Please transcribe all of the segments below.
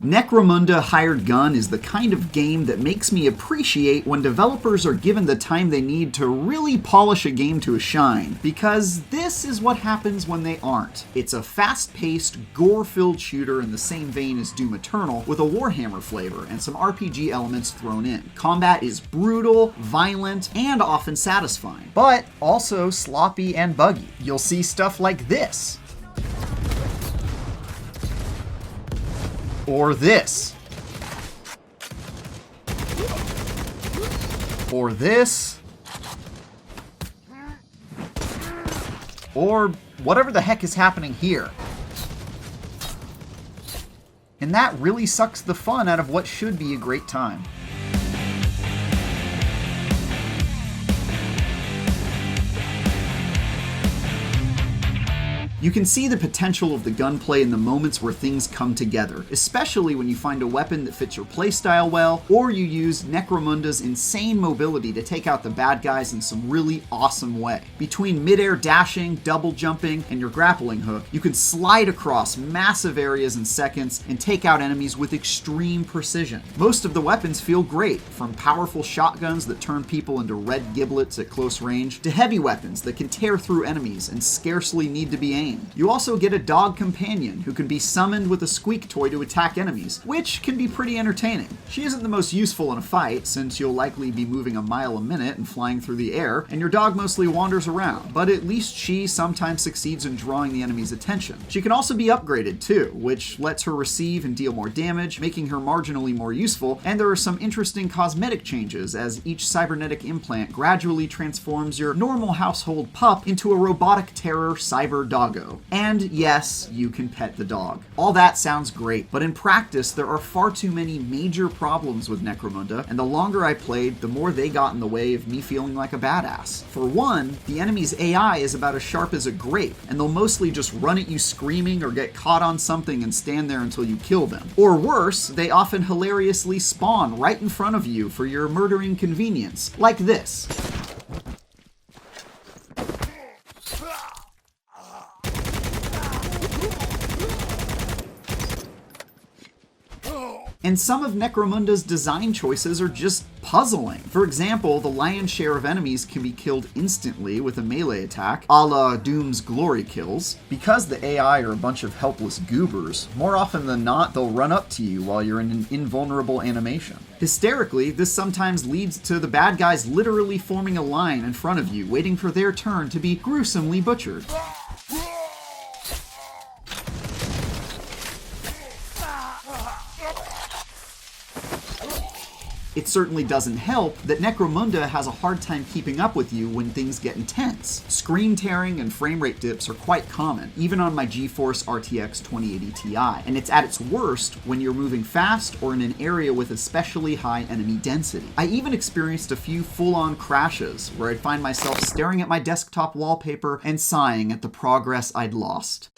Necromunda Hired Gun is the kind of game that makes me appreciate when developers are given the time they need to really polish a game to a shine, because this is what happens when they aren't. It's a fast-paced, gore-filled shooter in the same vein as Doom Eternal, with a Warhammer flavor and some RPG elements thrown in. Combat is brutal, violent, and often satisfying, but also sloppy and buggy. You'll see stuff like this. Or this. Or this. Or whatever the heck is happening here. And that really sucks the fun out of what should be a great time. You can see the potential of the gunplay in the moments where things come together, especially when you find a weapon that fits your playstyle well, or you use Necromunda's insane mobility to take out the bad guys in some really awesome way. Between mid-air dashing, double jumping, and your grappling hook, you can slide across massive areas in seconds and take out enemies with extreme precision. Most of the weapons feel great, from powerful shotguns that turn people into red giblets at close range, to heavy weapons that can tear through enemies and scarcely need to be aimed. You also get a dog companion who can be summoned with a squeak toy to attack enemies, which can be pretty entertaining. She isn't the most useful in a fight, since you'll likely be moving a mile a minute and flying through the air, and your dog mostly wanders around, but at least she sometimes succeeds in drawing the enemy's attention. She can also be upgraded too, which lets her receive and deal more damage, making her marginally more useful, and there are some interesting cosmetic changes as each cybernetic implant gradually transforms your normal household pup into a robotic terror cyber doggo. And yes, you can pet the dog. All that sounds great, but in practice, there are far too many major problems with Necromunda, and the longer I played, the more they got in the way of me feeling like a badass. For one, the enemy's AI is about as sharp as a grape, and they'll mostly just run at you screaming or get caught on something and stand there until you kill them. Or worse, they often hilariously spawn right in front of you for your murdering convenience, like this. And some of Necromunda's design choices are just puzzling. For example, the lion's share of enemies can be killed instantly with a melee attack, a la Doom's glory kills. Because the AI are a bunch of helpless goobers, more often than not, they'll run up to you while you're in an invulnerable animation. Hysterically, this sometimes leads to the bad guys literally forming a line in front of you, waiting for their turn to be gruesomely butchered. It certainly doesn't help that Necromunda has a hard time keeping up with you when things get intense. Screen tearing and frame rate dips are quite common, even on my GeForce RTX 2080 Ti, and it's at its worst when you're moving fast or in an area with especially high enemy density. I even experienced a few full-on crashes where I'd find myself staring at my desktop wallpaper and sighing at the progress I'd lost.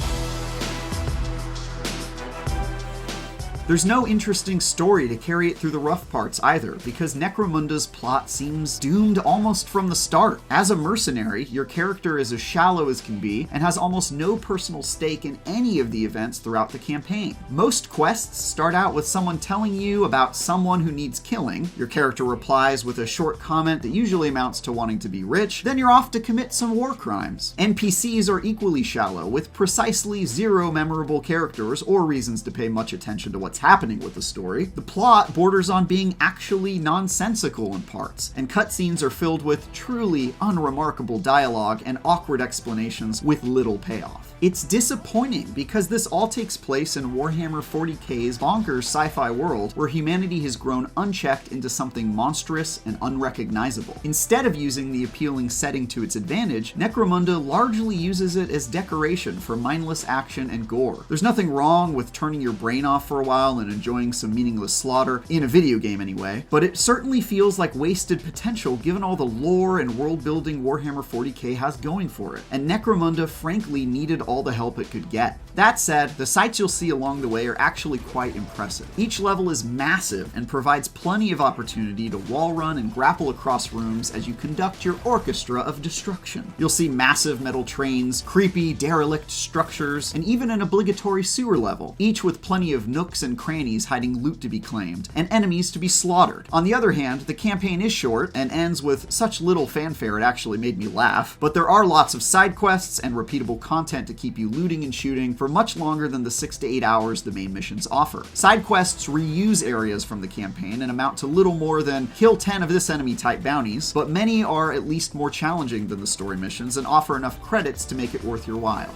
There's no interesting story to carry it through the rough parts either, because Necromunda's plot seems doomed almost from the start. As a mercenary, your character is as shallow as can be, and has almost no personal stake in any of the events throughout the campaign. Most quests start out with someone telling you about someone who needs killing. Your character replies with a short comment that usually amounts to wanting to be rich, then you're off to commit some war crimes. NPCs are equally shallow, with precisely zero memorable characters or reasons to pay much attention to what's happening with the story. The plot borders on being actually nonsensical in parts, and cutscenes are filled with truly unremarkable dialogue and awkward explanations with little payoff. It's disappointing because this all takes place in Warhammer 40k's bonkers sci-fi world where humanity has grown unchecked into something monstrous and unrecognizable. Instead of using the appealing setting to its advantage, Necromunda largely uses it as decoration for mindless action and gore. There's nothing wrong with turning your brain off for a while and enjoying some meaningless slaughter, in a video game anyway, but it certainly feels like wasted potential given all the lore and world-building Warhammer 40k has going for it, and Necromunda frankly needed all the help it could get. That said, the sights you'll see along the way are actually quite impressive. Each level is massive and provides plenty of opportunity to wall run and grapple across rooms as you conduct your orchestra of destruction. You'll see massive metal trains, creepy, derelict structures, and even an obligatory sewer level, each with plenty of nooks and and crannies hiding loot to be claimed, and enemies to be slaughtered. On the other hand, the campaign is short and ends with such little fanfare it actually made me laugh, but there are lots of side quests and repeatable content to keep you looting and shooting for much longer than the 6 to 8 hours the main missions offer. Side quests reuse areas from the campaign and amount to little more than kill 10 of this enemy type bounties, but many are at least more challenging than the story missions and offer enough credits to make it worth your while.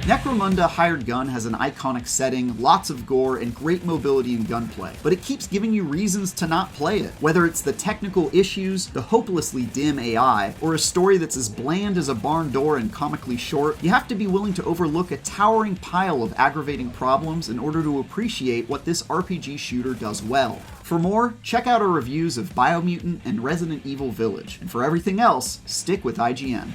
Necromunda Hired Gun has an iconic setting, lots of gore, and great mobility and gunplay, but it keeps giving you reasons to not play it. Whether it's the technical issues, the hopelessly dim AI, or a story that's as bland as a barn door and comically short, you have to be willing to overlook a towering pile of aggravating problems in order to appreciate what this RPG shooter does well. For more, check out our reviews of Biomutant and Resident Evil Village, and for everything else, stick with IGN.